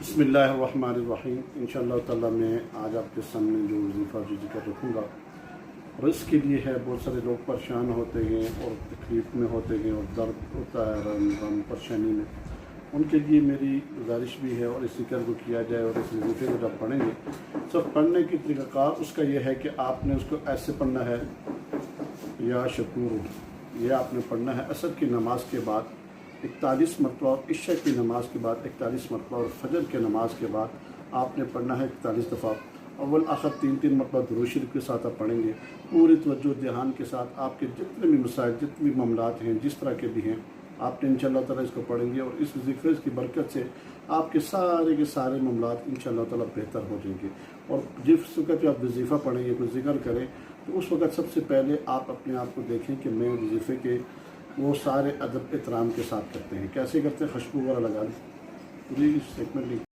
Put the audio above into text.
बिस्मिल्लाहिर्रहमानिर्रहीम। इंशाअल्लाह ताला मैं आज आपके सामने जो वजीफ़ा जो ज़िक्र रखूँगा रिस्क के लिए है। बहुत सारे लोग परेशान होते हैं और तकलीफ़ में होते हैं और दर्द होता है गम परेशानी में, उनके लिए मेरी गुजारिश भी है और इस ज़िक्र को किया जाए। और इस वजीफ़े को जब पढ़ेंगे सब पढ़ने की तरीक़ाकार उसका यह है कि आपने उसको ऐसे पढ़ना है, या शकूर, यह आपने पढ़ना है असर की नमाज के बाद 41 मरतबा और इशा की नमाज के बाद 41 मरतबा और फजर के नमाज के बाद आपने पढ़ना है 41 दफ़ा। अव्वल आखिर 3-3 मरतबा दुरूद शरीफ के साथ आप पढ़ेंगे पूरी तवज्जो ध्यान के साथ। आपके जितने भी मसाइल जितने भी मामलात हैं जिस तरह के भी हैं आपने इंशाअल्लाह ताला इसको पढ़ेंगे और इस ज़िक्र की बरकत से आपके सारे के सारे मामलात इंशाअल्लाह ताला बेहतर हो जाएंगे। और जिस वक्त आप वजीफ़ा पढ़ेंगे कोई ज़िक्र करें तो उस वक्त सबसे पहले आप अपने आप को देखें कि मैं वजीफ़े के वो सारे अदब एहतराम के साथ करते हैं। कैसे करते हैं? खुशबू वगैरह लगा लें, पूरी सेगमेंट